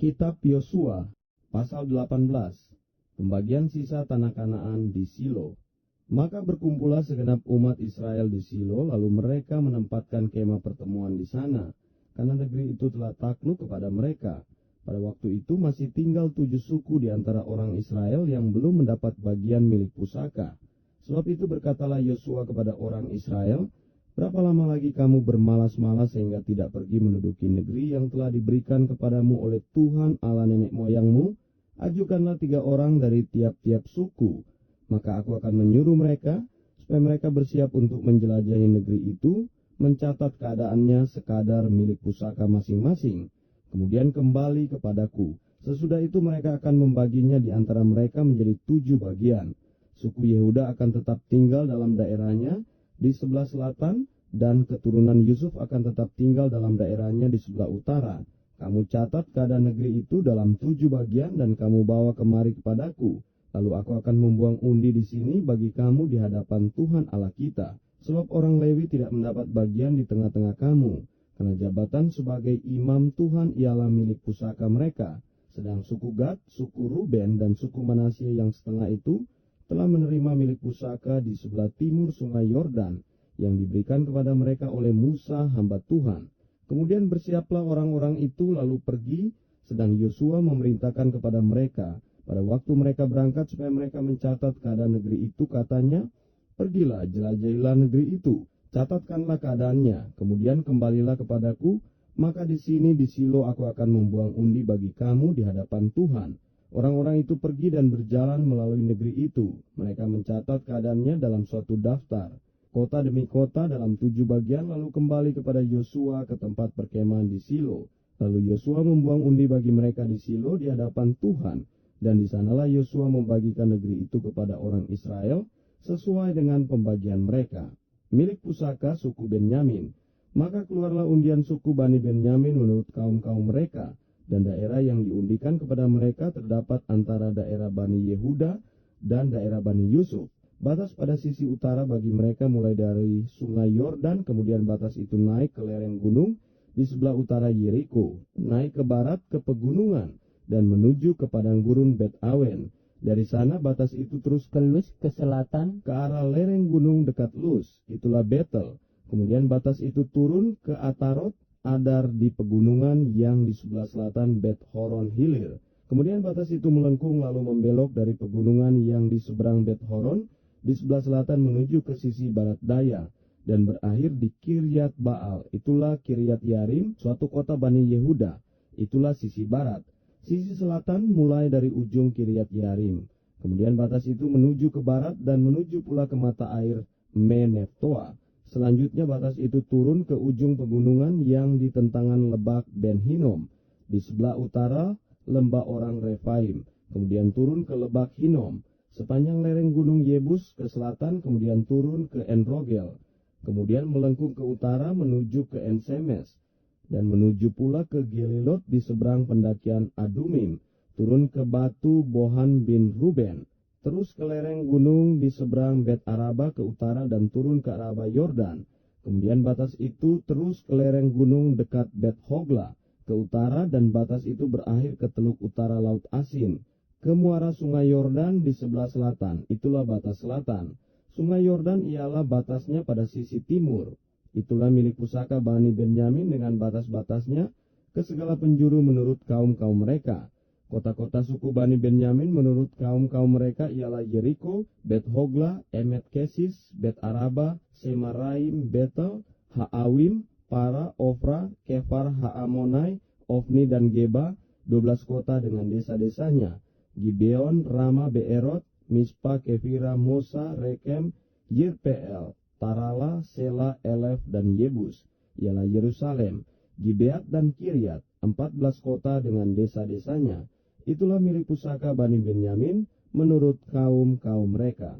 Kitab Yosua, pasal 18, pembagian sisa tanah Kanaan di Silo. Maka berkumpullah segenap umat Israel di Silo, lalu mereka menempatkan kemah pertemuan di sana, karena negeri itu telah takluk kepada mereka. Pada waktu itu masih tinggal 7 suku di antara orang Israel yang belum mendapat bagian milik pusaka. Sebab itu berkatalah Yosua kepada orang Israel, "Berapa lama lagi kamu bermalas-malas sehingga tidak pergi menduduki negeri yang telah diberikan kepadamu oleh Tuhan Allah nenek moyangmu? Ajukanlah 3 orang dari tiap-tiap suku, maka aku akan menyuruh mereka, supaya mereka bersiap untuk menjelajahi negeri itu, mencatat keadaannya sekadar milik pusaka masing-masing, kemudian kembali kepadaku. Sesudah itu mereka akan membaginya di antara mereka menjadi 7 bagian. Suku Yehuda akan tetap tinggal dalam daerahnya di sebelah selatan, dan keturunan Yusuf akan tetap tinggal dalam daerahnya di sebelah utara. Kamu catat keadaan negeri itu dalam 7 bagian dan kamu bawa kemari kepadaku. Lalu aku akan membuang undi di sini bagi kamu di hadapan Tuhan Allah kita. Sebab orang Lewi tidak mendapat bagian di tengah-tengah kamu, karena jabatan sebagai imam Tuhan ialah milik pusaka mereka. Sedang suku Gad, suku Ruben, dan suku Manasye yang setengah itu telah menerima milik pusaka di sebelah timur sungai Yordan, yang diberikan kepada mereka oleh Musa hamba Tuhan. Kemudian bersiaplah orang-orang itu lalu pergi, sedang Yosua memerintahkan kepada mereka, pada waktu mereka berangkat supaya mereka mencatat keadaan negeri itu, katanya, "Pergilah, jelajahilah negeri itu, catatkanlah keadaannya, kemudian kembalilah kepadaku, maka di sini di Silo aku akan membuang undi bagi kamu di hadapan Tuhan." Orang-orang itu pergi dan berjalan melalui negeri itu. Mereka mencatat keadaannya dalam suatu daftar, kota demi kota dalam 7 bagian, lalu kembali kepada Yosua ke tempat perkemahan di Silo. Lalu Yosua membuang undi bagi mereka di Silo di hadapan Tuhan, dan di sanalah Yosua membagikan negeri itu kepada orang Israel sesuai dengan pembagian mereka. Milik pusaka suku Benyamin. Maka keluarlah undian suku Bani Benyamin menurut kaum-kaum mereka, dan daerah yang diundikan kepada mereka terdapat antara daerah Bani Yehuda dan daerah Bani Yusuf. Batas pada sisi utara bagi mereka mulai dari sungai Yordan, kemudian batas itu naik ke lereng gunung di sebelah utara Yeriko, naik ke barat ke pegunungan, dan menuju ke padang gurun Bet Awen. Dari sana batas itu terus ke Luz ke selatan, ke arah lereng gunung dekat Luz, itulah Betel. Kemudian batas itu turun ke Atarot Adar di pegunungan yang di sebelah selatan Bet Horon Hilir. Kemudian batas itu melengkung lalu membelok dari pegunungan yang di seberang Bet Horon di sebelah selatan menuju ke sisi barat daya, dan berakhir di Kiryat Baal, itulah Kiryat Yarim, suatu kota Bani Yehuda, itulah sisi barat. Sisi selatan mulai dari ujung Kiryat Yarim. Kemudian batas itu menuju ke barat dan menuju pula ke mata air Meneftoa. Selanjutnya batas itu turun ke ujung pegunungan yang di tentangan lebak Ben Hinom, di sebelah utara lembah orang Refaim, kemudian turun ke lebak Hinom, sepanjang lereng gunung Yebus ke selatan, kemudian turun ke Enrogel, kemudian melengkung ke utara menuju ke Ensemes, dan menuju pula ke Gelilot di seberang pendakian Adumim, turun ke batu Bohan bin Ruben, terus ke lereng gunung di seberang Bet Araba ke utara dan turun ke Araba Yordan. Kemudian batas itu terus ke lereng gunung dekat Bet Hogla ke utara, dan batas itu berakhir ke teluk utara Laut Asin, ke muara sungai Yordan di sebelah selatan, itulah batas selatan. Sungai Yordan ialah batasnya pada sisi timur. Itulah milik pusaka Bani Benyamin dengan batas-batasnya ke segala penjuru menurut kaum-kaum mereka. Kota-kota suku Bani Benyamin menurut kaum-kaum mereka ialah Yeriko, Bet Hogla, Emet Kesis, Bet Araba, Semaraim, Betel, Ha'awim, Para, Ofra, Kefar, Ha'amonai, Ofni dan Geba, 12 kota dengan desa-desanya, Gibeon, Rama, Beerot, Mispa, Kefira, Mosa, Rekem, Yirpeel, Tarala, Sela, Elef, dan Yebus, ialah Yerusalem, Gibeat dan Kiryat, 14 kota dengan desa-desanya. Itulah milik pusaka Bani Benyamin menurut kaum-kaum mereka.